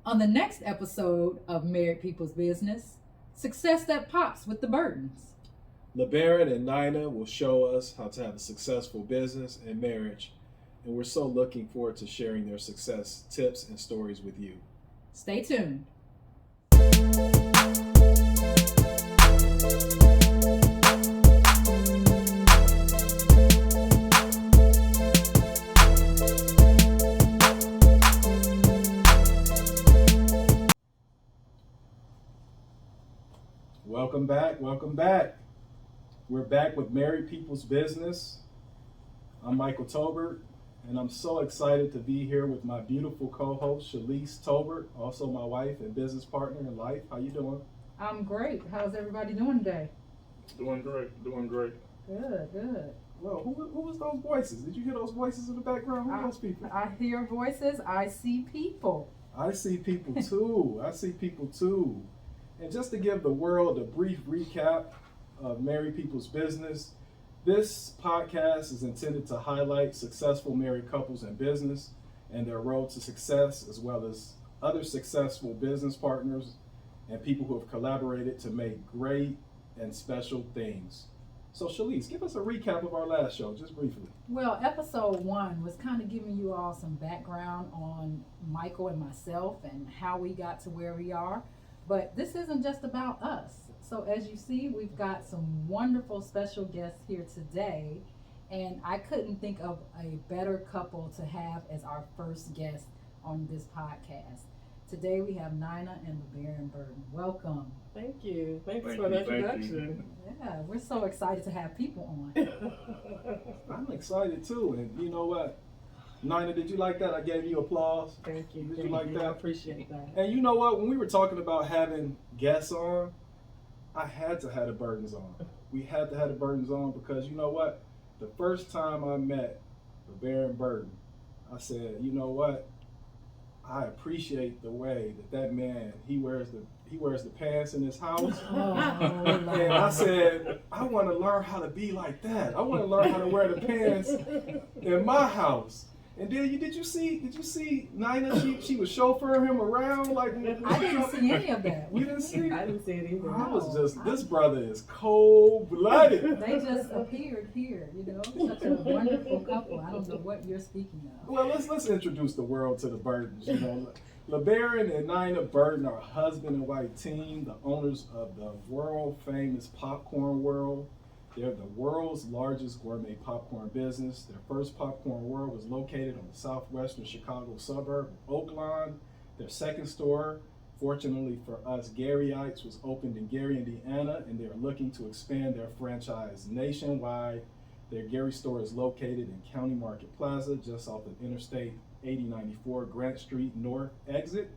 On the next episode of Married People's Business, success that pops with the Burtons. LeBarron and Nina will show us how to have a successful business and marriage, and we're so looking forward to sharing their success tips and stories with you. Stay tuned. Welcome back. Welcome back. We're back with Married People's Business. I'm Michael Tobert, and I'm so excited to be here with my beautiful co-host, Shalise Tobert, also my wife and business partner in life. How you doing? I'm great. How's everybody doing today? Doing great, doing great. Good. Well, who was those voices? Did you hear those voices in the background? Who are those people? I hear voices. I see people. I see people too. And just to give the world a brief recap of Married People's Business, this podcast is intended to highlight successful married couples in business and their road to success, as well as other successful business partners and people who have collaborated to make great and special things. So Shalise, give us a recap of our last show, just briefly. Well, episode 1 was kind of giving you all some background on Michael and myself and how we got to where we are. But this isn't just about us. So as you see, we've got some wonderful special guests here today. And I couldn't think of a better couple to have as our first guest on this podcast. Today we have Nina and LeBarron Burton. Welcome. Thank you. Thanks Thank for the you, thank introduction. Yeah, we're so excited to have people on. I'm excited too, and you know what? Nina, did you like that? I gave you applause. Thank you. Did Thank you like that? I appreciate that. And you know what? When we were talking about having guests on, I had to have the Burtons on. We had to have the Burtons on because you know what? The first time I met LeBarron Burton, I said, you know what? I appreciate the way that man he wears the pants in his house. And I said, I want to learn how to be like that. I want to learn how to wear the pants in my house. And then did you see Nina? She was chauffeuring him around like I didn't see any of that. We didn't see. I didn't see it either. I was just this brother is cold-blooded. They just appeared here, such a wonderful couple. I don't know what you're speaking of. Well, let's introduce the world to the Burtons. LeBarron and Nina Burton are a husband and wife team, the owners of the world-famous popcorn world. They're the world's largest gourmet popcorn business. Their first popcorn world was located on the southwestern Chicago suburb of Oaklawn. Their second store, fortunately for us Garyites, was opened in Gary, Indiana, and they're looking to expand their franchise nationwide. Their Gary store is located in County Market Plaza, just off of Interstate 8094 Grant Street North exit,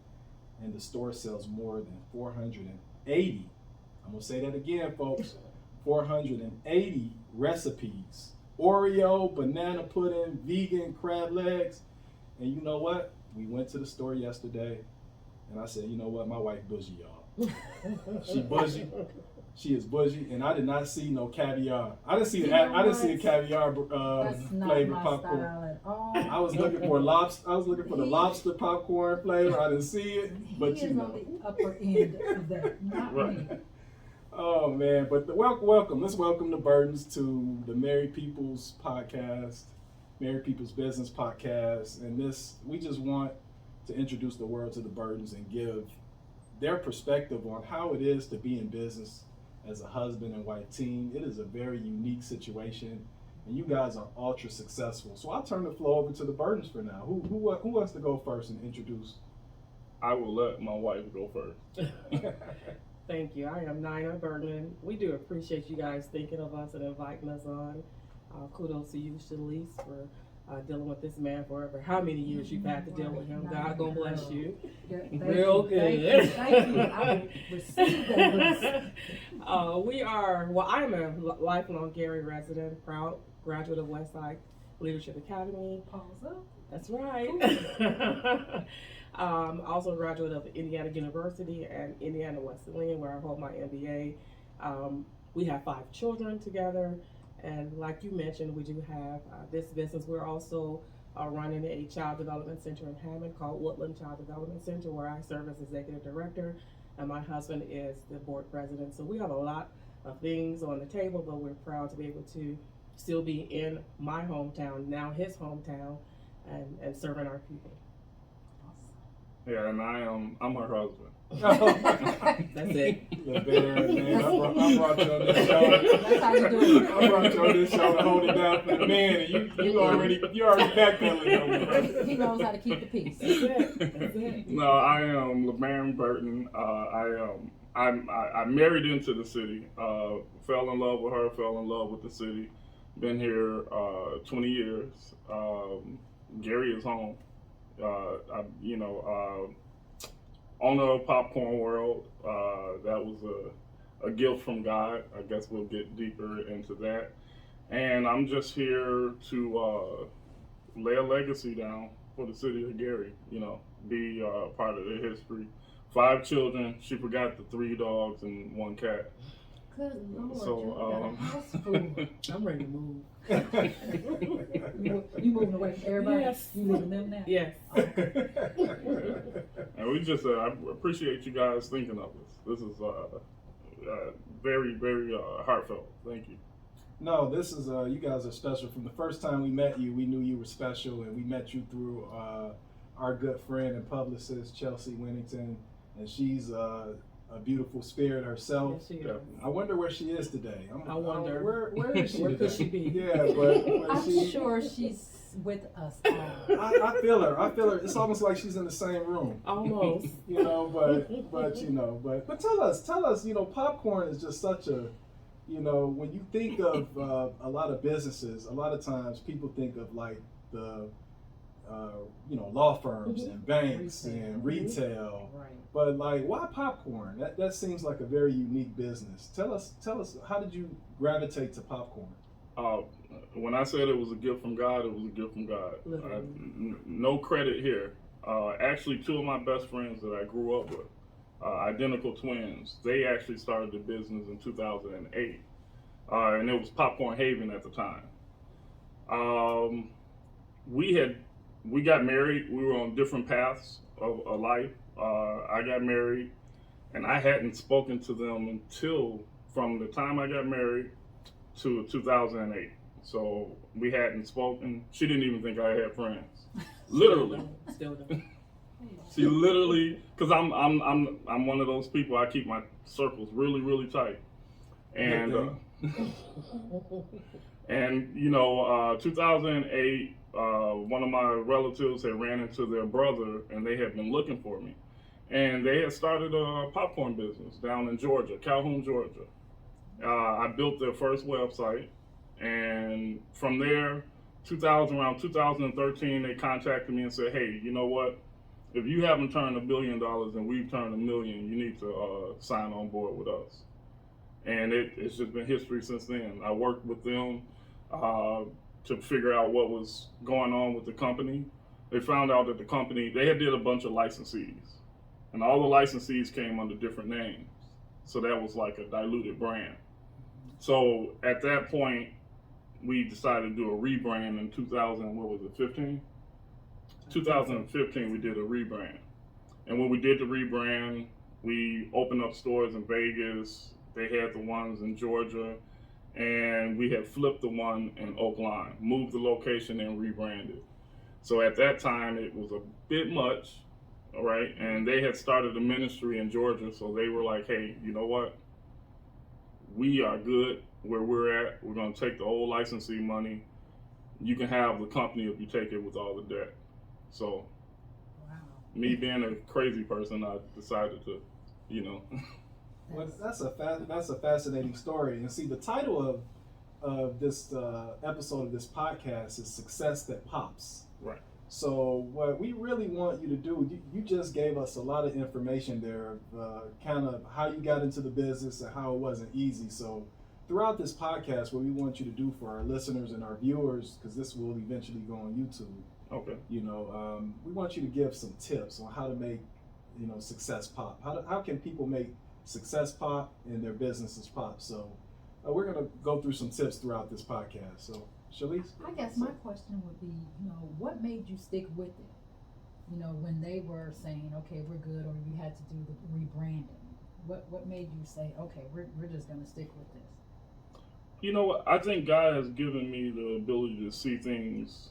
and the store sells more than 480. I'm gonna say that again, folks. 480 recipes. Oreo, banana pudding, vegan crab legs. And you know what? We went to the store yesterday and I said, you know what? My wife bougie, y'all. She bougie. She is bougie, and I did not see no caviar. I didn't see a caviar flavored popcorn. At all. I was looking for lobster. I was looking for the lobster popcorn flavor. I didn't see it, but he is on the upper end of that, not me. Oh man, but welcome. Let's welcome the Burtons to the Married People's Podcast, Married People's Business Podcast. And we just want to introduce the world to the Burtons and give their perspective on how it is to be in business as a husband and wife team. It is a very unique situation, and you guys are ultra successful. So I'll turn the floor over to the Burtons for now. Who wants to go first and introduce? I will let my wife go first. Thank you. I am Nina Burton. We do appreciate you guys thinking of us and inviting us on. Kudos to you, Shalise, for dealing with this man for how many years you've had to deal with him. God gonna bless you. Real good. Thank you. I will receive that. I am a lifelong Gary resident, proud graduate of Westside Leadership Academy. Pause up. That's right. Also a graduate of Indiana University and Indiana Wesleyan, where I hold my MBA. We have 5 children together, and like you mentioned, we do have this business. We're also running a child development center in Hammond called Woodland Child Development Center, where I serve as executive director, and my husband is the board president. So we have a lot of things on the table, but we're proud to be able to still be in my hometown, now his hometown, and serving our people. Yeah, and I'm her husband. That's it. LeBarron, man, I brought you on this show. That's how you do it. I brought you on this show to hold it down for the man, and you already backpedaling on me, brother. He knows how to keep the peace. That's it. That's it. No, I am LeBarron Burton. I married into the city. Fell in love with her. Fell in love with the city. Been here 20 years. Gary is home. Owner of Popcorn World. That was a gift from God. I guess we'll get deeper into that. And I'm just here to lay a legacy down for the city of Gary. Be part of their history. 5 children. She forgot the 3 dogs and 1 cat. Good Lord, So, you got a house full. I'm ready to move. You moving away from everybody? Yes. You leaving them now? Yes. And we just I appreciate you guys thinking of us. This is very, very heartfelt. Thank you. No, this is you guys are special. From the first time we met you, we knew you were special, and we met you through our good friend and publicist Chelsea Winnington, and she's a beautiful spirit herself. Yes, she is. I wonder where she is today. I wonder. Where is she Where today? could she be? Yeah, but I'm sure she's with us all. I feel her. It's almost like she's in the same room. Almost. But tell us, popcorn is just such a, when you think of a lot of businesses, a lot of times people think of like the, law firms and banks and retail. Right. But like, why popcorn? That seems like a very unique business. Tell us, how did you gravitate to popcorn? When I said it was a gift from God, it was a gift from God. No credit here. Actually, 2 of my best friends that I grew up with, identical twins, they actually started the business in 2008. And it was Popcorn Haven at the time. We got married. We were on different paths of life. I got married, and I hadn't spoken to them until from the time I got married to 2008. So we hadn't spoken. She didn't even think I had friends. Literally. Still don't. She literally, because I'm one of those people. I keep my circles really, really tight. And 2008, one of my relatives had ran into their brother, and they had been looking for me. And they had started a popcorn business down in Georgia, Calhoun, Georgia. I built their first website, and from there, around 2013, they contacted me and said, "Hey, you know what? If you haven't turned $1 billion and we've turned $1 million, you need to sign on board with us." And it's just been history since then. I worked with them to figure out what was going on with the company. They found out that the company, they had did a bunch of licensees, and all the licensees came under different names. So that was like a diluted brand. So at that point, we decided to do a rebrand in 2015, we did a rebrand. And when we did the rebrand, we opened up stores in Vegas. They had the ones in Georgia, and we had flipped the one in Oak Line, moved the location and rebranded. So at that time, it was a bit much, all right? And they had started a ministry in Georgia, so they were like, "Hey, you know what? We are good where we're at. We're gonna take the old licensee money. You can have the company if you take it with all the debt." So, Wow. Me being a crazy person, I decided to, Well, that's a fascinating story. And see, the title of this episode of this podcast is "Success That Pops." Right. So what we really want you to do, you just gave us a lot of information there, kind of how you got into the business and how it wasn't easy. So throughout this podcast, what we want you to do for our listeners and our viewers, because this will eventually go on YouTube. Okay. We want you to give some tips on how to make, success pop. How can people make success pop and their businesses pop? So we're gonna go through some tips throughout this podcast. So Shalice? I guess my question would be, what made you stick with it? When they were saying, okay, we're good, or you had to do the rebranding. What made you say, okay, we're just gonna stick with this? You know what? I think God has given me the ability to see things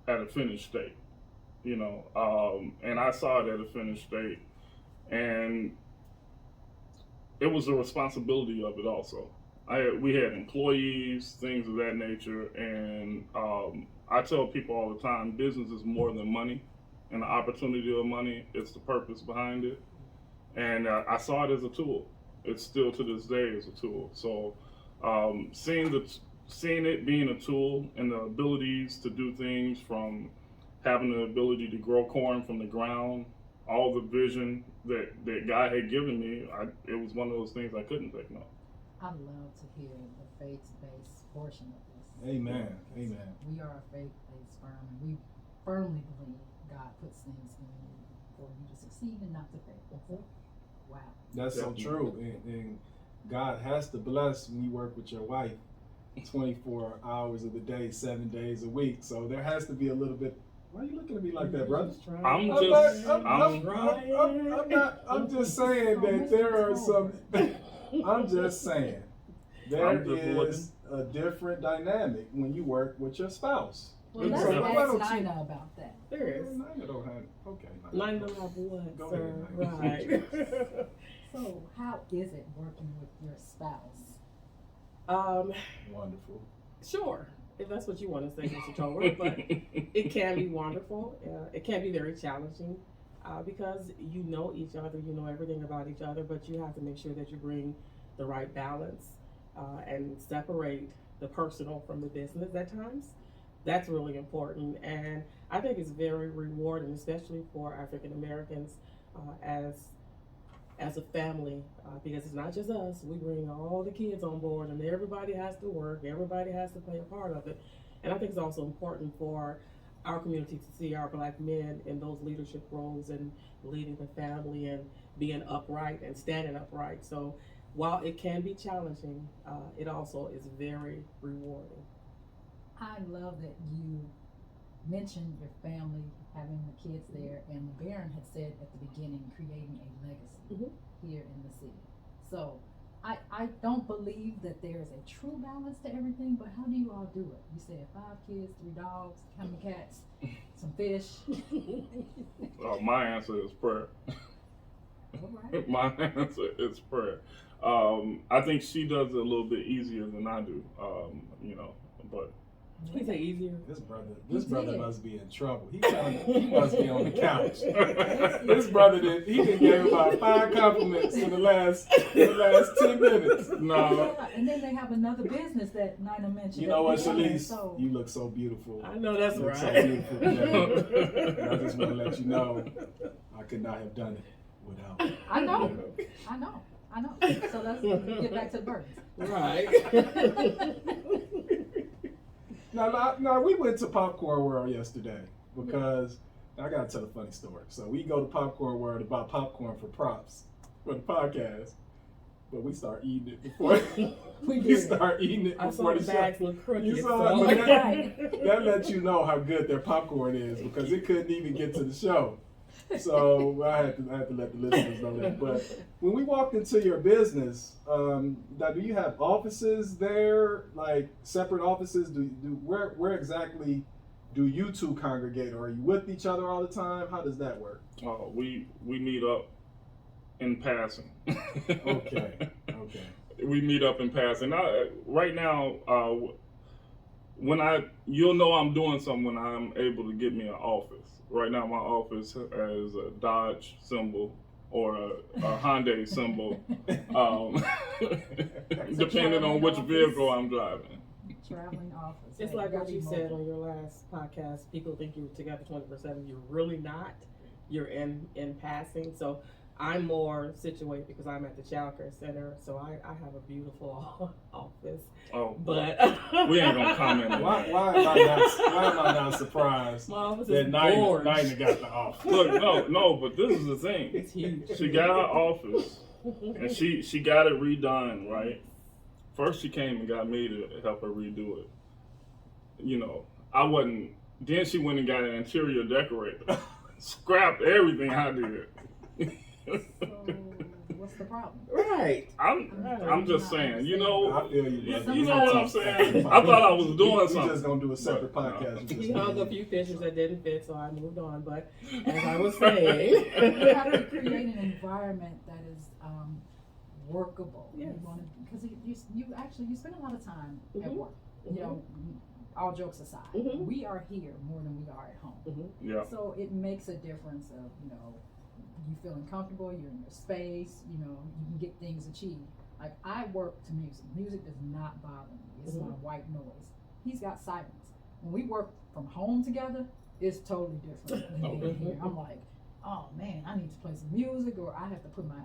at a finished state. And I saw it at a finished state, and it was the responsibility of it also. We had employees, things of that nature, and I tell people all the time, business is more than money and the opportunity of money. It's the purpose behind it, and I saw it as a tool. It's still to this day as a tool. So seeing it being a tool and the abilities to do things, from having the ability to grow corn from the ground, all the vision that God had given me, it was one of those things I couldn't take no. I love to hear the faith-based portion of this. Amen. Amen. We are a faith-based firm, and we firmly believe God puts things in you for you to succeed and not to fail. Wow. That's so true. And God has to bless when you work with your wife 24 hours of the day, 7 days a week. So there has to be a little bit. Why are you looking at me like that, brother? I'm just saying that there are some. I'm just saying there is a different dynamic when you work with your spouse. Well, let's ask Nina about that. There is. Nina don't have. Okay. Nina don't have what, Go sir? ahead, Right. So, how is it working with your spouse? Wonderful. Sure, if that's what you want to say, Mr. Tober, but it can be wonderful. It can be very challenging because you know each other, you know everything about each other, but you have to make sure that you bring the right balance and separate the personal from the business at times. That's really important, and I think it's very rewarding, especially for African Americans as a family, because it's not just us. We bring all the kids on board, and everybody has to work, everybody has to play a part of it. And I think it's also important for our community to see our Black men in those leadership roles and leading the family and being upright and standing upright. So while it can be challenging, it also is very rewarding. I love that you mentioned your family, having the kids there, and LeBarron had said at the beginning, creating a legacy here in the city. So I don't believe that there's a true balance to everything, but how do you all do it? You said 5 kids, 3 dogs, how many cats, some fish? My answer is prayer. All right. My answer is prayer. I think she does it a little bit easier than I do, but. He say easier. This brother must be in trouble. He must be on the couch. This brother he done gave about 5 compliments in the last 10 minutes. No. And then they have another business that Nina mentioned. You know what, Shalice? You look so beautiful. I know that's you right. So beautiful today. And I just want to let you know, I could not have done it without. I know. So let's get back to the Burtons. Right. Now, we went to Popcorn World yesterday because I gotta tell a funny story. So we go to Popcorn World to buy popcorn for props for the podcast, but we start eating it before we start eating it before the bags show. look crooked. You saw it, that lets you know how good their popcorn is because it couldn't even get to the show. So I had to let the listeners know that. But when we walked into your business, now do you have offices there, like separate offices? Where exactly do you two congregate? Or are you with each other all the time? How does that work? We meet up in passing. Okay. We meet up in passing. Right now, you'll know I'm doing something when I'm able to get me an office. Right now, my office has a Dodge symbol or a Hyundai symbol, depending on which vehicle I'm driving. Traveling office. It's like what you said on your last podcast. People think you're together 24/7. You're really not. You're in passing. So I'm more situated because I'm at the Child Care Center. So I have a beautiful office. Oh, but we ain't gonna comment on Why am I not surprised my office that is Nina got the office? Look, no, but this is the thing. It's huge. She got her office, and she got it redone, right? First, she came and got me to help her redo it. you know, I wasn't. Then she went and got an interior decorator, scrapped everything I did. So what's the problem? Right. I'm just saying, you know. I feel you, You brother. know what I'm saying? I thought I was doing We something. just gonna do a separate But, no. podcast. He hung a few pictures that didn't fit, so I moved on. But as I was saying, You have to create an environment that is workable. Yes. Because you spend a lot of time at Mhm. work. You know, all jokes aside, Mhm. we are here more than we are at home. Yeah. So it makes a difference of, you know, you feeling comfortable, you're in your space, you know, you can get things achieved. Like, I work to music. Music does not bother me. It's my white noise. He's got silence. When we work from home together, it's totally different than being here. I'm like, oh man, I need to play some music, or I have to put my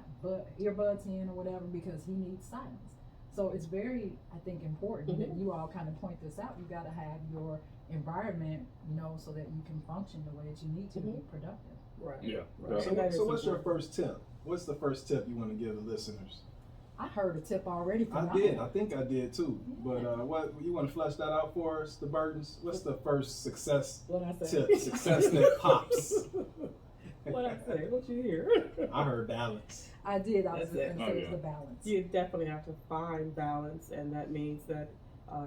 earbuds in or whatever because he needs silence. So it's very, I think, important that you all kind of point this out. You got to have your environment, you know, so that you can function the way that you need to be productive. right. Yeah. Right. So, And that so is what's your important. first tip? What's the first tip you want to give the listeners? I heard a tip already from I did. I think I did too. But what you want to flesh that out for us, the Burtons? What's the first success What I say? tip? Success that pops. What I say? What you hear? I heard balance. I did. I was That's it. going to Oh, say it's yeah. the balance. You definitely have to find balance, and that means that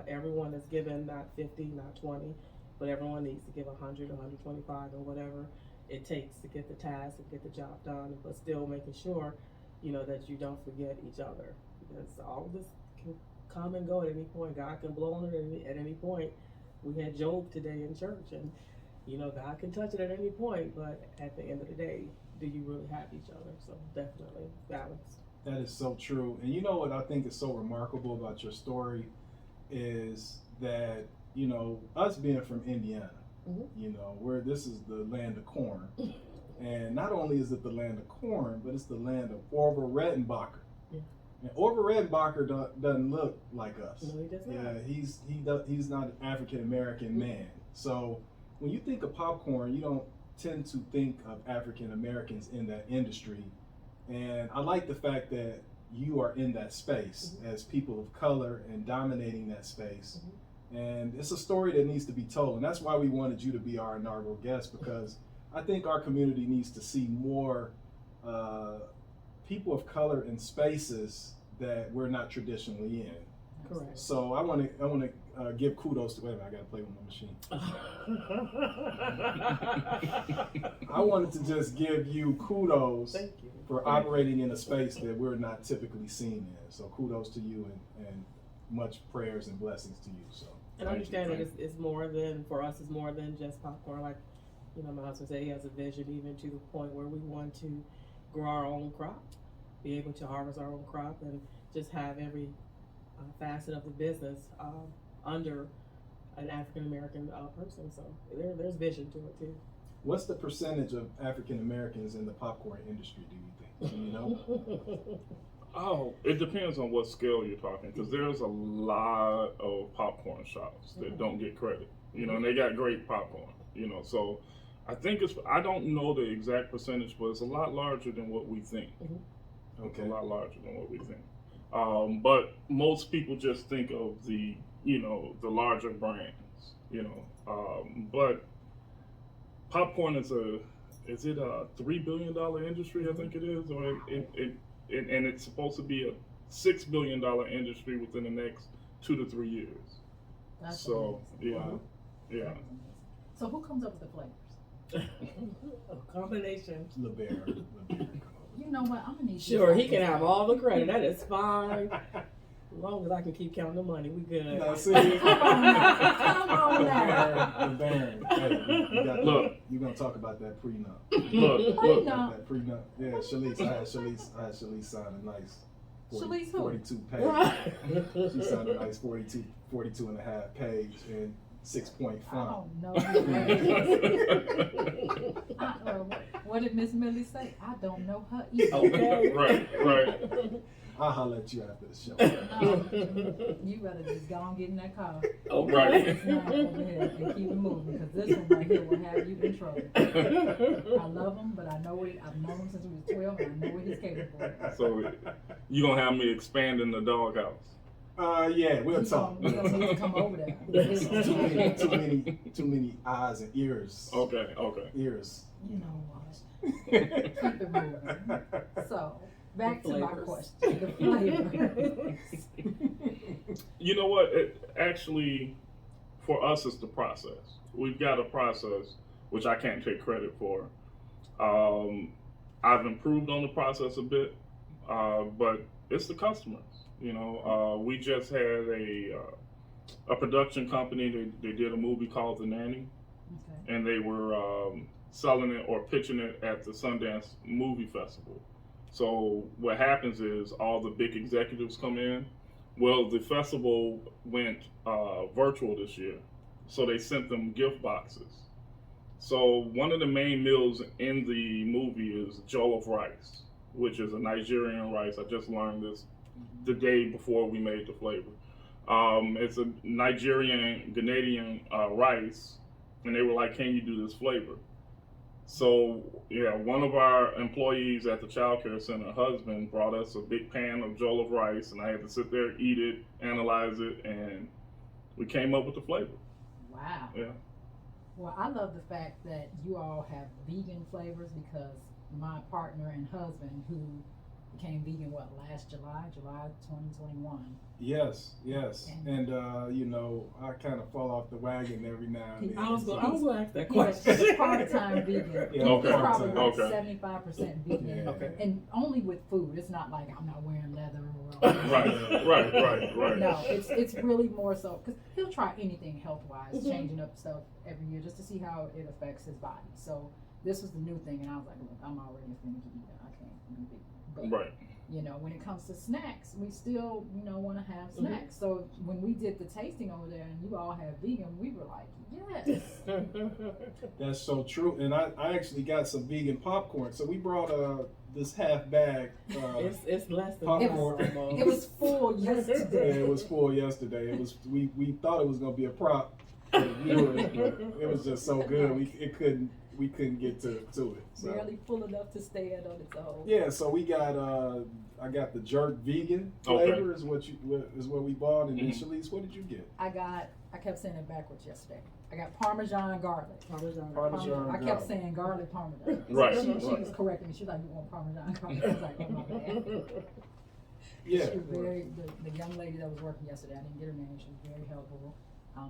everyone is given not 50, not 20, but everyone needs to give 100, 125, or whatever it takes to get the task and get the job done, but still making sure, you know, that you don't forget each other, because all of this can come and go at any point. God can blow on it at any point. We had Job today in church, and you know, God can touch it at any point, but at the end of the day, do you really have each other? So definitely balance. That is so true. And you know what I think is so remarkable about your story is that, you know, us being from Indiana, you know, where this is the land of corn. And not only is it the land of corn, but it's the land of Orville Redenbacher. Yeah. And Orville Redenbacher doesn't look like us. No, he does not. Yeah, he's not an African American man. So when you think of popcorn, you don't tend to think of African Americans in that industry. And I like the fact that you are in that space as people of color and dominating that space. And it's a story that needs to be told. And that's why we wanted you to be our inaugural guest, because I think our community needs to see more people of color in spaces that we're not traditionally in. Correct. So I want to give kudos to. Wait a minute, I got to play with my machine. I wanted to just give you kudos Thank you. for operating in a space that we're not typically seen in. So kudos to you, and much prayers and blessings to you. So. And understanding is more than, for us, is more than just popcorn. Like, you know, my husband said he has a vision even to the point where we want to grow our own crop, be able to harvest our own crop, and just have every facet of the business under an African American person. So there's vision to it too. What's the percentage of African Americans in the popcorn industry, do you think? Do you know? Oh, it depends on what scale you're talking, because there's a lot of popcorn shops that don't get credit, you know, and they got great popcorn, you know, so I think I don't know the exact percentage, but it's a lot larger than what we think. It's a lot larger than what we think. But most people just think of the, you know, the larger brands, you know, but popcorn is a $3 billion industry? I think it is, or and it's supposed to be a $6 billion industry within the next 2 to 3 years. That's So amazing. yeah. So who comes up with the flavors? A combination. LeBarron. You know what? I'm gonna need. Sure, you he can have all the credit. That is fine. As long as I can keep counting the money, we good. No, see, Come on now. LeBarron. Hey, Look. you're gonna talk about that prenup. Look, Prenup. That prenup. Yeah, Shalice. I had Shalice sign a nice Shalice who? 42 page. She signed a nice 42 and a half page and 6-point font. Oh no. What did Miss Millie say? I don't know her either. Okay. right. I'll holler at you after the show. You better just go and get in that car. Right. It's not over here and keep it moving, because this one right here will have you in trouble. I love him, but I know I've known him since he was 12, and I know what he's capable of. So you gonna have me expanding the doghouse? Yeah, we'll talk. We don't need to come over there. Too many eyes and ears. Okay. Ears. You know what? Keep it moving. So, back to my question. The flavors. You know what? It actually, for us, it's the process. We've got a process which I can't take credit for. I've improved on the process a bit, but it's the customers. You know, we just had a production company. They did a movie called The Nanny, Okay. and they were selling it or pitching it at the Sundance Movie Festival. So what happens is all the big executives come in. Well, the festival went virtual this year, so they sent them gift boxes. So one of the main meals in the movie is jollof rice, which is a Nigerian rice. I just learned this the day before we made the flavor. It's a Nigerian Ghanaian rice, and they were like, "Can you do this flavor?" So yeah, one of our employees at the child care center, husband, brought us a big pan of jollof rice, and I had to sit there, eat it, analyze it, and we came up with the flavor. Wow. Yeah. Well, I love the fact that you all have vegan flavors because my partner and husband, who became vegan, last July 2021. Yes. And you know, I kind of fall off the wagon every now and then. I was going to ask that Yes, question. he's part-time vegan. Yeah, He's part-time. probably Okay. 75% vegan. Yeah. Okay. And only with food. It's not like I'm not wearing leather Right. No, it's really more so because he'll try anything health-wise, Mhm. changing up stuff every year just to see how it affects his body. So this was the new thing, and I was like, look, I'm already a finicky eater. I can't be vegan. But, Right. you know, when it comes to snacks, we still, want to have snacks. So when we did the tasting over there and you all had vegan, we were like, yes. That's so true. And I actually got some vegan popcorn. So we brought this half bag. It's less than Popcorn. this almost. It was full Yeah, yesterday. it was full yesterday. It was we thought it was gonna be a prop. But it was just so good. We couldn't get to it. So. Barely full enough to stand on its own. Yeah, so we got I got the jerk vegan Okay. flavor is what we bought, and then Shalise, what did you get? I kept saying it backwards yesterday. I got Parmesan garlic. Parmesan. Parmesan. I kept saying garlic Parmesan. Right, She right. was correcting me. She was like, you want Parmesan garlic? I was like, oh my bad. Yeah. She was the young lady that was working yesterday, I didn't get her name, she was very helpful.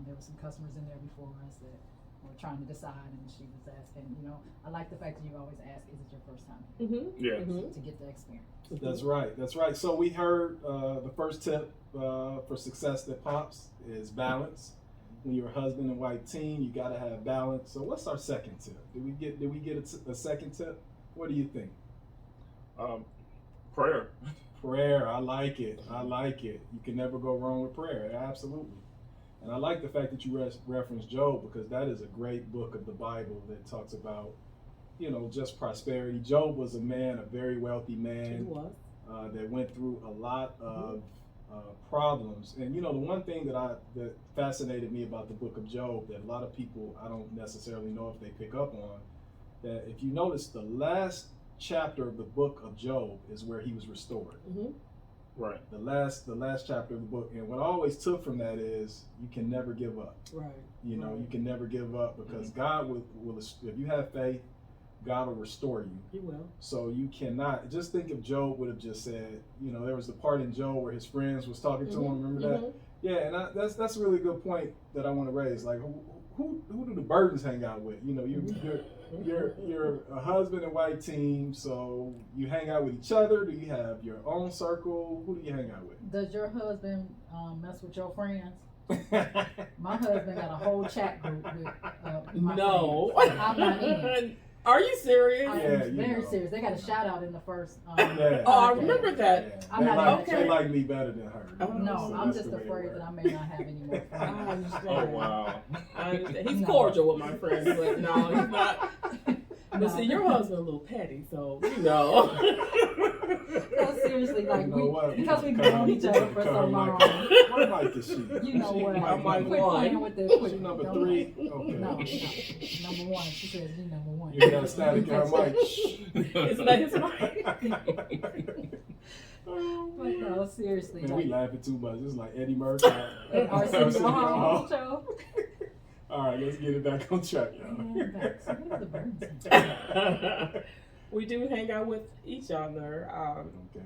There were some customers in there before us that were trying to decide, and she was asking, I like the fact that you always ask, is it your first time? Yeah. To get the experience. That's right. So we heard the first tip for success that pops is balance. When you're a husband and wife team, you got to have balance. So what's our second tip? Did we get a second tip? What do you think? Prayer. Prayer. I like it. You can never go wrong with prayer. Absolutely. And I like the fact that you referenced Job, because that is a great book of the Bible that talks about, just prosperity. Job was a very wealthy man. He was. That went through a lot of problems. And the one thing that fascinated me about the book of Job that a lot of people, I don't necessarily know if they pick up on, that if you notice the last chapter of the book of Job is where he was restored. Right. The last chapter of the book. And what I always took from that is you can never give up. Right. You can never give up, because God will, if you have faith, God will restore you. He will. So you cannot, just think if Job would have just said, there was the part in Job where his friends was talking to him, remember that? Yeah, and that's a really good point that I want to raise. Like, who do the Burtons hang out with? You're a husband and wife team, so you hang out with each other. Do you have your own circle? Who do you hang out with? Does your husband mess with your friends? My husband got a whole chat group with my No. friends. I'm not in. Are you serious? I Yeah, am very know. serious. They got a shout out in the first. Yeah. Oh, I podcast. remember that. I'm They not like, okay. they like me better than her. No, So I'm that's just the way it afraid works. that I may not have any more I friends. understand. Oh wow. I understand. He's No. cordial with my friends, but no, he's not. But see, your husband a little petty, so No, seriously, like You know what? because we've Cut known her- each other for cut so her long. mic. What mic is she? You know what? I'm like Quit one. playing with this. She number Don't- 3? Okay. No, number one. She says you number one. You got a static in her mic. it's not his mic. But no, seriously. Man, we laughing too much. It's like Eddie Murphy. And Arsenio Hall show. All right, let's get it back on track, y'all. And back. So what are the Burtons? We do hang out with each other. Okay.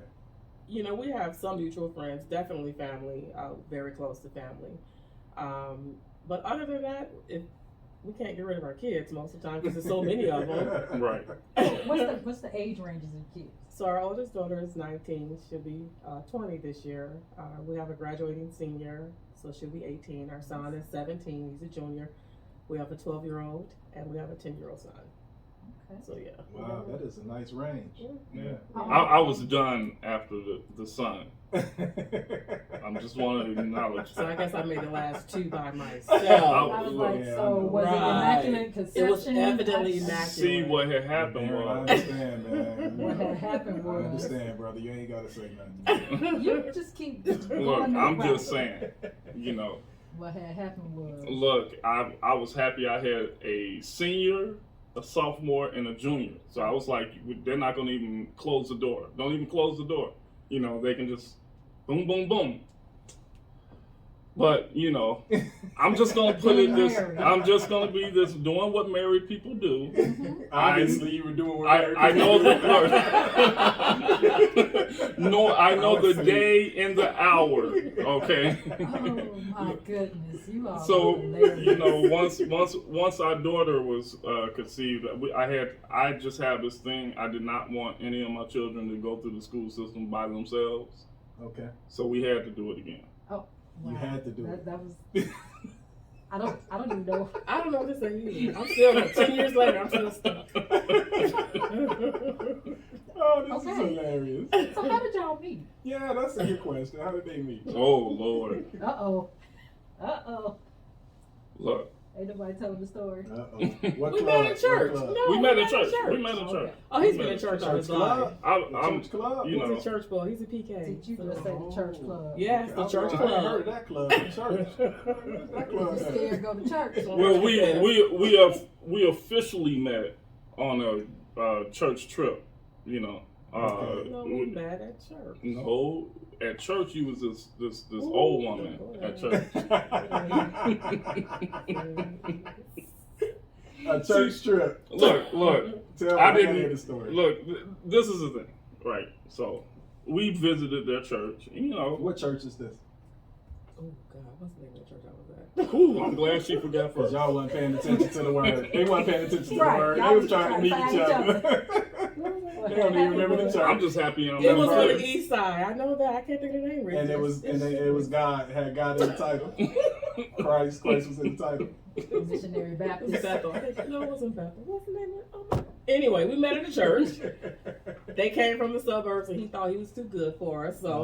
You know, we have some mutual friends, definitely family, very close to family. But other than that, we can't get rid of our kids most of the time because there's so many of them. Right. What's the age ranges of kids? So our oldest daughter is 19. She'll be 20 this year. We have a graduating senior, so she'll be 18. Our son is 17. He's a junior. We have a 12-year-old, and we have a 10-year-old son. Okay. So, yeah. Wow, that is a nice range. Yeah. I was done after the son. I'm just wanting to acknowledge So I that. guess I made the last two by I myself. was like, Yeah, so was it Right. immaculate conception? It was evidently immaculate. See, what had happened Man, I was, understand, man. What had happened I was understand, brother. You ain't gotta say nothing. you just keep look, going I'm that just route. saying, you know, What had happened was look, I was happy I had a senior, a sophomore, and a junior. So I was like, they're not going to even close the door. Don't even close the door. You know, they can just boom, boom, boom. But, you know, I'm just going to put it this, I'm just going to be this, doing what married people do. Obviously, you were doing what I know the no, I know the day and the hour. Okay. oh my goodness, you all So are hilarious. you know, once our daughter was conceived, I just have this thing. I did not want any of my children to go through the school system by themselves. Okay. So we had to do it again. Oh, wow. You had to do it. That was. I don't even know. I don't know what to say either. I'm still, 10 years later, I'm still stuck. Oh, this is Okay. hilarious. So how did y'all meet? Yeah, that's a good question. How did they meet? Oh Lord, Uh oh. look, Ain't nobody telling the story. Uh-oh. What We club? met at church. What club? No, we met at church. We met at Okay. church. Oh, he's We been met in church all his Church life. club? I'm, Church club? you He's know. a church boy. He's a PK. Did you just say the church club? Yes, the church I ain't club. heard of that club. The church. That You club. scared go to church? Well, we officially met on a church trip. You know. Okay. No, we met at church. No, at church you was this old woman at church. A church trip. Look. Tell me, I I didn't hear the story. Look, this is the thing, right? So we visited their church. You know, What church is this? Oh, God. What's the name of the church I was at? ooh, I'm glad she forgot Because first. y'all wasn't paying attention to the word. They wasn't paying attention to the Right, word. y'all They was was trying to meet trying each to find other. They don't even remember the church. I'm just happy I'm It was on the first. east side. I know that. I can't think of the name. And it was God, had God in the title. Christ was in the title. Missionary It was Baptist. Bethel. No, it wasn't Bethel. What's the name of it? Anyway, we met at the church. They came from the suburbs, and he thought he was too good for us. So,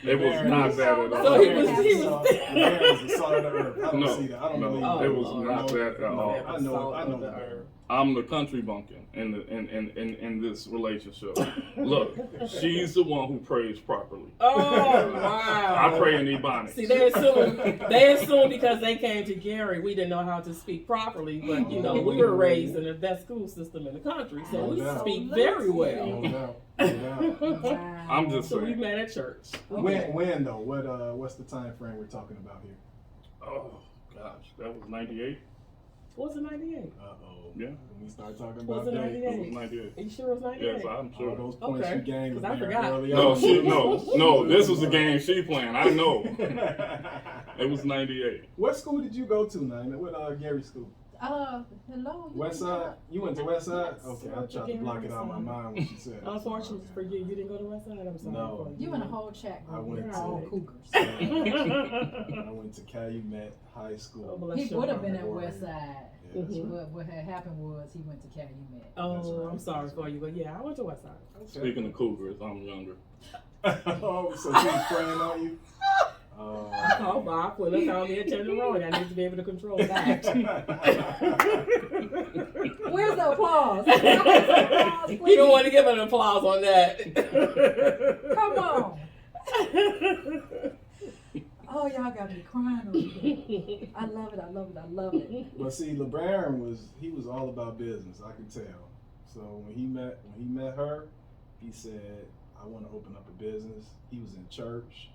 It was not that at all. So he was- Man was the salt of the earth. I don't No, see that. I don't no, believe Oh, that. it was Lord. not that at all. I know the word. I'm the country bumpkin in this relationship. Look, she's the one who prays properly. Oh, wow. I pray in Ebonics. See, they assumed because they came to Gary, we didn't know how to speak properly. But, you know, we were raised in the best school system in the country, so we No doubt. speak very well. No doubt. No doubt. Wow. I'm just So we saying. met at church. When though? What's the time frame we're talking about here? Oh gosh, that was '98. Was it 98? Uh-oh. Yeah. When we start talking Was about it dates, It was 98? '98. Are you sure it was 98? Yes, I'm all sure. those points Okay, you gained 'cause I was very forgot. early No, on. no. This was the game she playing. I know. It was '98. What school did you go to, Nina? What Gary school? Hello. you West did Side? not- You went to West Side? Yes. Okay, I tried to block it out of my mind when she said it. Unfortunately for you, you didn't go to West Side. I'm sorry. No. for You in a whole chat I group. went You're to- all cougars. I went to Calumet High Oh, School. bless He your would have heart. been at West Side. Yeah, that's Mhm. right. What had happened was he went to Calumet. Oh, I'm sorry for you, but yeah, I went to West Side. Speaking of cougars, I'm younger. Oh, so she was praying on you? I called Bob when they called me at 10 in the morning. I need to be able to control that. Where's the applause? You don't want to give an applause on that. Come on. Oh, y'all got me crying over here. I love it. I love it. I love it. But see, LeBarron was all about business. I could tell. So when he met her, he said, "I want to open up a business." He was in church.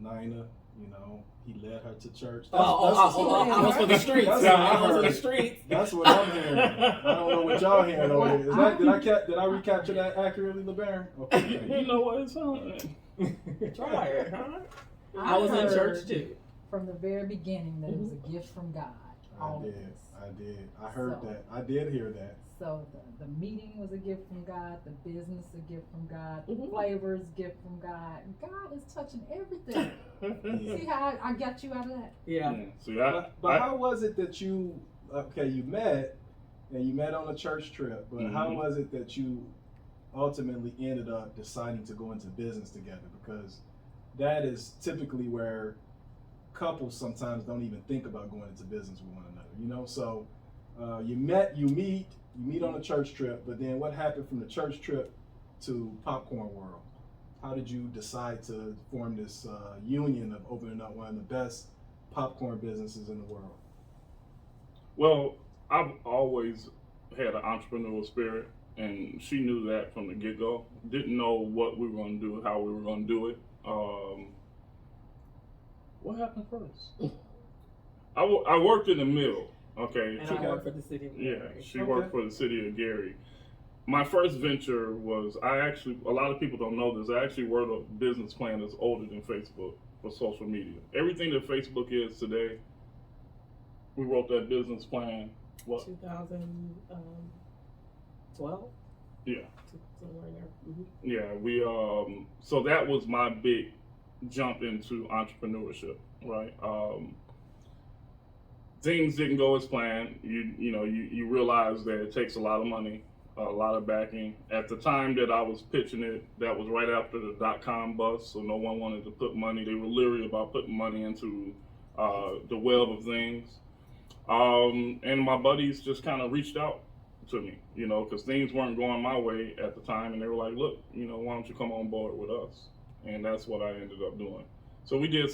Nina, you know, he led her to church. I was for the streets. That's I what I was for the heard. streets. That's what I'm hearing. I don't know what y'all hearing over here. Is that, did I recapture that accurately, LeBarron? Okay. You know what? It's on. Try it, huh? I was in heard church too. from the very beginning that it was a gift from God. All of this. I did. I heard So- that. I did hear that. So the meeting was a gift from God, the business a gift from God, the Mhm. flavors gift from God. God is touching everything. See how I got you out of that? Yeah. See, But how was it that you met on a church trip, but how Mhm. was it that you ultimately ended up deciding to go into business together? Because that is typically where couples sometimes don't even think about going into business with one another, you know? So you meet on a church trip, but then what happened from the church trip to Popcorn World? How did you decide to form this union of opening up one of the best popcorn businesses in the world? Well, I've always had an entrepreneurial spirit, and she knew that from the get-go. Didn't know what we were going to do, how we were going to do it. What happened first? I worked in the mill. Okay. And I work for the city of Yeah, Gary. she worked for the city of Gary. My first venture was a lot of people don't know this. I actually wrote a business plan that's older than Facebook for social media. Everything that Facebook is today, we wrote that business plan. What? 2012? Yeah. Somewhere in there. Mm-hmm. Yeah, we so that was my big jump into entrepreneurship, right? Things didn't go as planned. You realize that it takes a lot of money, a lot of backing. At the time that I was pitching it, that was right after the .com bust, so no one wanted to put money. They were leery about putting money into the web of things. And my buddies just kind of reached out to me, because things weren't going my way at the time, and they were like, "Look, why don't you come on board with us?" And that's what I ended up doing. So I did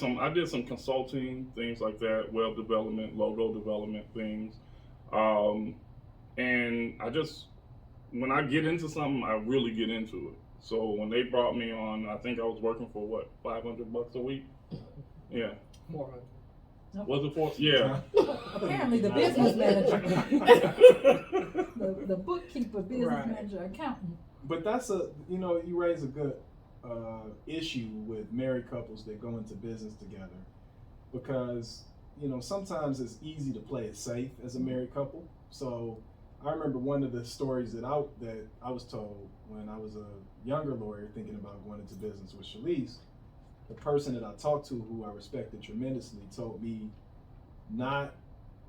some consulting, things like that, web development, logo development things. And when I get into something, I really get into it. So when they brought me on, I think I was working for what, $500 a week? Yeah. 400. Was it for? Yeah. Apparently the business manager, the bookkeeper, business Right. manager, accountant. But that's you raise a good issue with married couples that go into business together, because sometimes it's easy to play it safe as a married couple. So I remember one of the stories that I was told when I was a younger lawyer thinking about going into business with Shalise. The person that I talked to, who I respected tremendously, told me not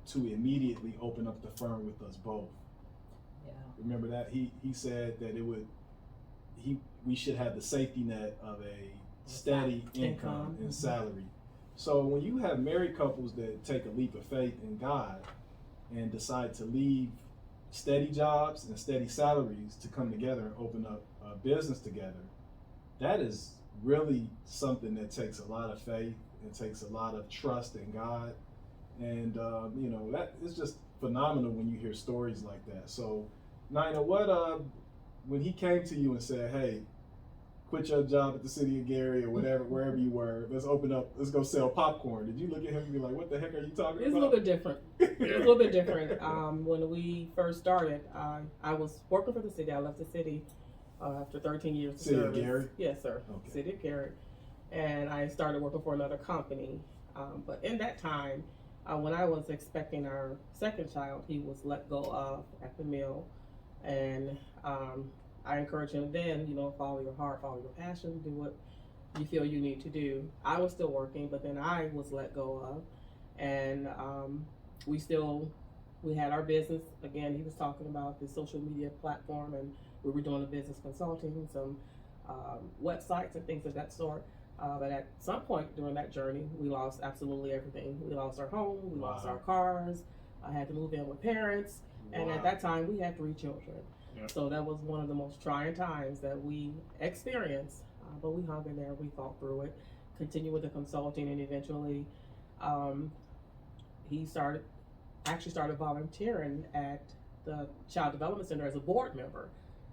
to immediately open up the firm with us both. Yeah. Remember that? He said that we should have the safety net of a steady income and salary. So when you have married couples that take a leap of faith in God and decide to leave steady jobs and steady salaries to come together and open up a business together, that is really something that takes a lot of faith. It takes a lot of trust in God, and that is just phenomenal when you hear stories like that. So Nina, when he came to you and said, "Hey, quit your job at the city of Gary or whatever, wherever you were, let's go sell popcorn," did you look at him and be like, "What the heck are you talking It's about?" a little bit different. It's a little bit different. When we first started, I was working for the city. I left the city after 13 years of City of service. Gary? Yes, sir. Okay. City of Gary. And I started working for another company. But in that time, when I was expecting our second child, he was let go of at the mill. And I encouraged him then, follow your heart, follow your passion, do what you feel you need to do. I was still working, but then I was let go of. And we had our business. Again, he was talking about the social media platform, and we were doing a business consulting, some websites and things of that sort. But at some point during that journey, we lost absolutely everything. We lost our home, we lost our cars. I had to move in with parents. And at that time, we had 3 children. Yeah. So that was one of the most trying times that we experienced. But we hung in there, we fought through it, continued with the consulting, and eventually he started volunteering at the Child Development Center as a board member.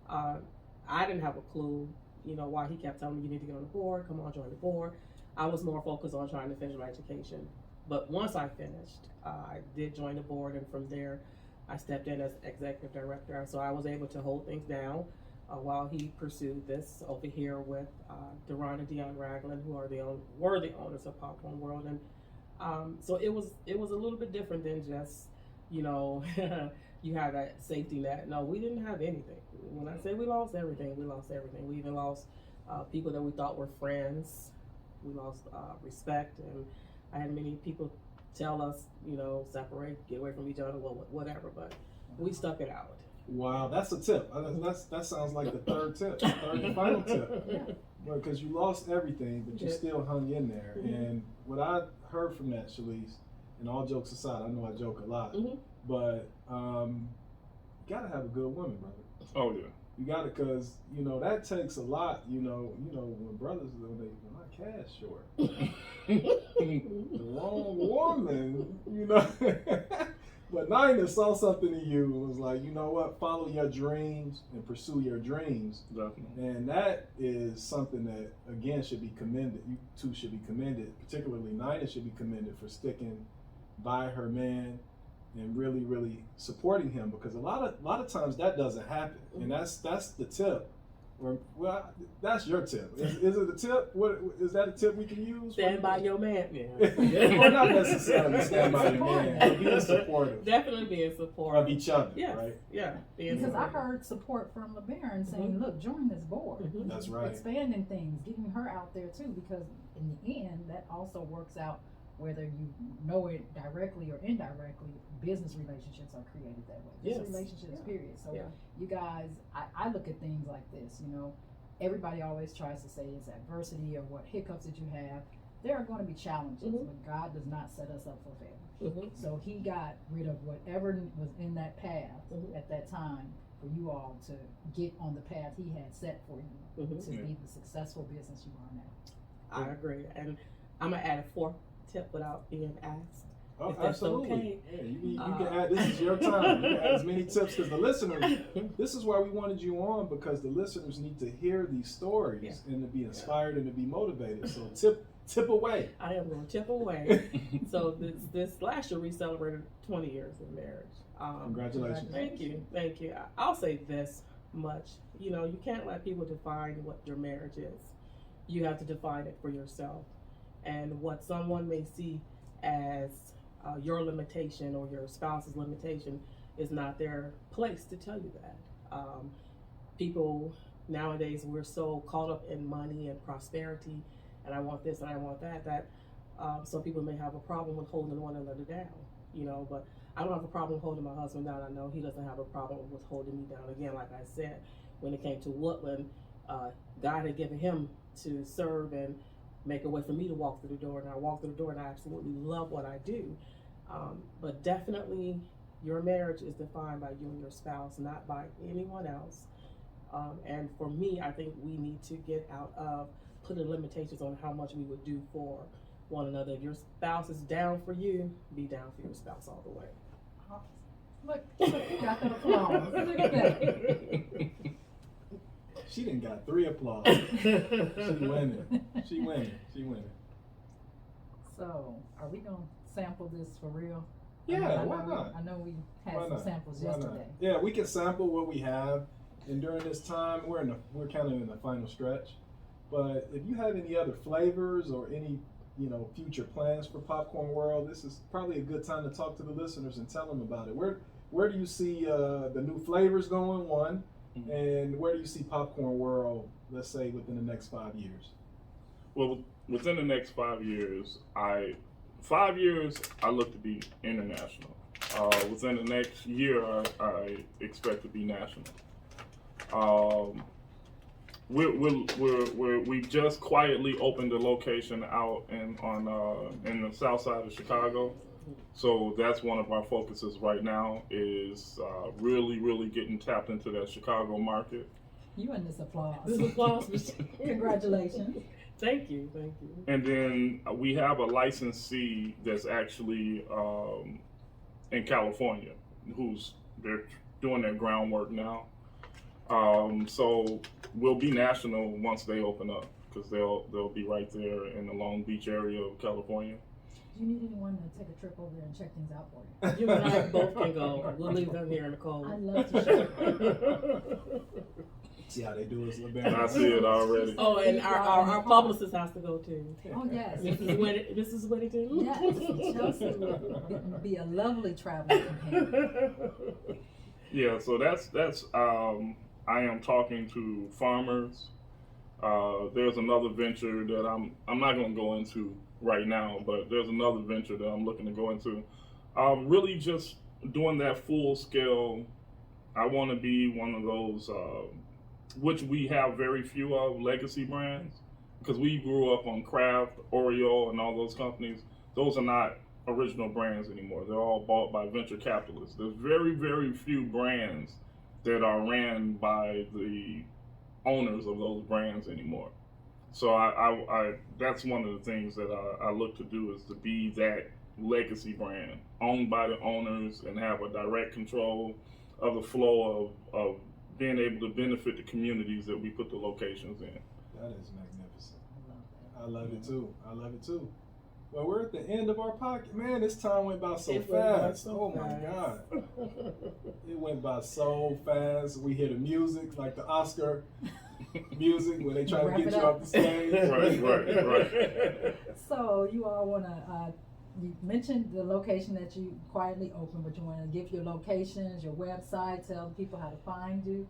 I didn't have a clue, why he kept telling me you need to get on the board, come on, join the board. I was more focused on trying to finish my education. But once I finished, I did join the board, and from there, I stepped in as executive director. So I was able to hold things down while he pursued this over here with LeBarron and Nina Burton, who were the owners of Popcorn World. And so it was a little bit different than just, you have that safety net. No, we didn't have anything. When I say we lost everything, we lost everything. We even lost people that we thought were friends. We lost respect, and I had many people tell us, separate, get away from each other, whatever, but we stuck it out. Wow, that's a tip. That sounds like the third and final tip. Yeah. Because you lost everything, but you Yeah. still hung in there. Mhm. And what I heard from that, Shalise, and all jokes aside, I know I joke a lot, Mhm. but you gotta have a good woman, brother. Oh yeah. You gotta, cause that takes a lot. When brothers when my cash short, the wrong woman, But Nina saw something in you and was like, you know what? Follow your dreams and pursue your dreams. Definitely. And that is something that, again, should be commended. You two should be commended. Particularly Nina should be commended for sticking by her man and really, really supporting him, because a lot of times that doesn't happen. And that's the tip. Well, that's your tip. Is it a tip? What is that a tip we can use? Stand by your man. Yeah. Well, not necessarily stand by your man, but being supportive Definitely being supportive of each other, Yes. right? Yeah. Being Because I supportive. heard support from LeBarron saying, look, join this board. Mhm. That's right. Expanding things, getting her out there too, because in the end, that also works out whether you know it directly or indirectly. Business relationships are created that way. Just Yes. relationships, Yeah. period. So Yeah. you guys, I look at things like this, everybody always tries to say it's adversity or what hiccups that you have. There are going to be challenges, Mhm. but God does not set us up for failure. Mhm. So he got rid of whatever was in that path Mhm. at that time for you all to get on the path he had set for you Mhm. to Yeah. be the successful business you are now. I agree. And I'm going to add a fourth tip without being asked. Oh, If that's absolutely. okay. Yeah, you can Uh, add. This is your time. You can add as many tips, because the listeners. This is why we wanted you on, because the listeners need to hear these stories Yeah. and to be inspired and to be motivated. So tip away. I am going to tip away. So this last year we celebrated 20 years of marriage. Congratulations. Thank you. I'll say this much. You can't let people define what your marriage is. You have to define it for yourself. And what someone may see as your limitation or your spouse's limitation is not their place to tell you that. People nowadays, we're so caught up in money and prosperity, and I want this and I want that some people may have a problem with holding one another down, but I don't have a problem holding my husband down. I know he doesn't have a problem with holding me down. Again, like I said, when it came to Woodland, God had given him to serve and make a way for me to walk through the door, and I walk through the door and I absolutely love what I do. But definitely your marriage is defined by you and your spouse, not by anyone else. And for me, I think we need to get out of putting limitations on how much we would do for one another. If your spouse is down for you, be down for your spouse all the way. Look, you got that applause. Look at that. She done got 3 applause. She winning. So, are we going to sample this for real? Yeah, why not? I know we had Why some not? samples Why not? yesterday. Yeah, we can sample what we have, and during this time, we're kind of in the final stretch. But if you have any other flavors or any future plans for Popcorn World, this is probably a good time to talk to the listeners and tell them about it. Where do you see the new flavors going? One, Mhm. and where do you see Popcorn World, let's say, within the next 5 years? Well, within the next 5 years, I look to be international. Within the next year, I expect to be national. We've just quietly opened a location out in the south side of Chicago. So that's one of our focuses right now, is really getting tapped into that Chicago market. You and this applause. This is applause. Congratulations. Thank you. And then we have a licensee that's actually in California, who's they're doing their groundwork now. So we'll be national once they open up, because they'll be right there in the Long Beach area of California. Do you need anyone to take a trip over there and check things out for you? You and I both can go. We'll leave them here in the cold. I'd love to show. See how they do us, LeBarron. I see it already. Oh, and our publicist has to go too. Oh, yes. Mrs. Whittington? Yes, Chelsea would be a lovely traveling companion. Yeah, so that's I am talking to farmers. There's another venture that I'm not going to go into right now, but there's another venture that I'm looking to go into. Really just doing that full scale. I want to be one of those, which we have very few of, legacy brands, because we grew up on Kraft, Oreo, and all those companies. Those are not original brands anymore. They're all bought by venture capitalists. There's very, very few brands that are ran by the owners of those brands anymore. So I that's one of the things that I look to do, is to be that legacy brand owned by the owners and have a direct control of the flow of being able to benefit the communities that we put the locations in. That is magnificent. I love it too. I love it too. Well, we're at the end of our podcast. Man, this time went by so fast. Oh my God. It went by so fast. We hear the music, like the Oscar music when they try to get you off the stage. Right. So you all want to, you mentioned the location that you quietly opened, but you want to give your locations, your website, tell people how to find you.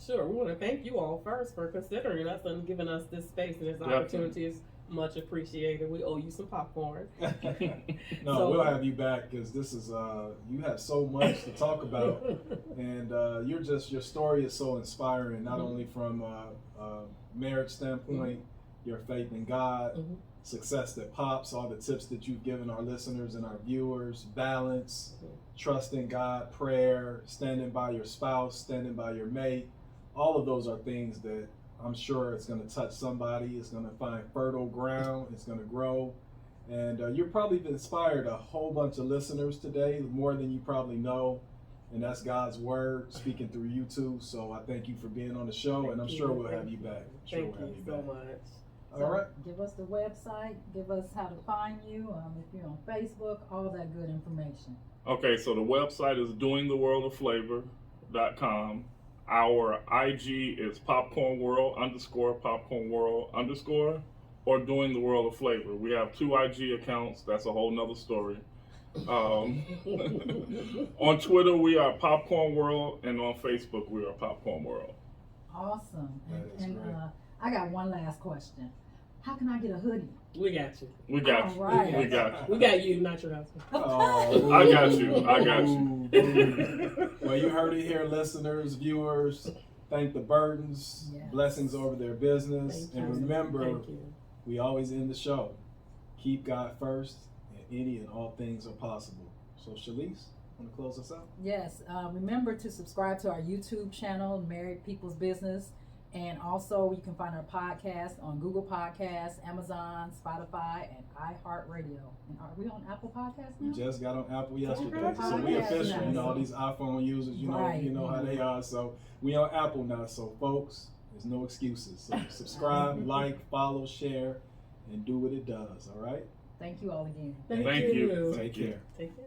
Sure, we want to thank you all first for considering us and giving us this space and this opportunity is much appreciated. We owe you some popcorn. No, So- we'll have you back, because this is you have so much to talk about, and your story is so inspiring. Not only from a marriage standpoint, your faith in God, success that pops, all the tips that you've given our listeners and our viewers, balance, trust in God, prayer, standing by your spouse, standing by your mate. All of those are things that I'm sure it's going to touch somebody. It's going to find fertile ground. It's going to grow. And you've probably inspired a whole bunch of listeners today, more than you probably know. And that's God's word speaking through you too. So I thank you for being on the show, and I'm sure we'll have you back. Thank you so much. So All right. give us the website, give us how to find you, if you're on Facebook, all that good information. Okay, so the website is doingtheworldofflavor.com. Our IG is popcornworld_, or Doing the World of Flavor. We have 2 IG accounts. That's a whole nother story. On Twitter, we are Popcorn World, and on Facebook, we are Popcorn World. Awesome. That is great. I got one last question. How can I get a hoodie? We got you. We got you. All right. We got you. We got you, not your husband. Oh, I got you. Well, you heard it here, listeners, viewers. Thank the Burtons. Yes. Blessings over their business. Thank And you. remember, Thank you. we always end the show. Keep God first, and any and all things are possible. So, Shalise, want to close us out? Yes. Remember to subscribe to our YouTube channel, Married People's Business. And also, you can find our podcast on Google Podcasts, Amazon, Spotify, and iHeartRadio. And are we on Apple Podcasts We now? just got on Apple yesterday, Okay. so we Podcast official. You know, now. all these iPhone users, you know, Right. you know how they are. So we on Apple now. So folks, there's no excuses. So subscribe, like, follow, share, and do what it does. All right. Thank you all again. Thank you. Take care. Take care.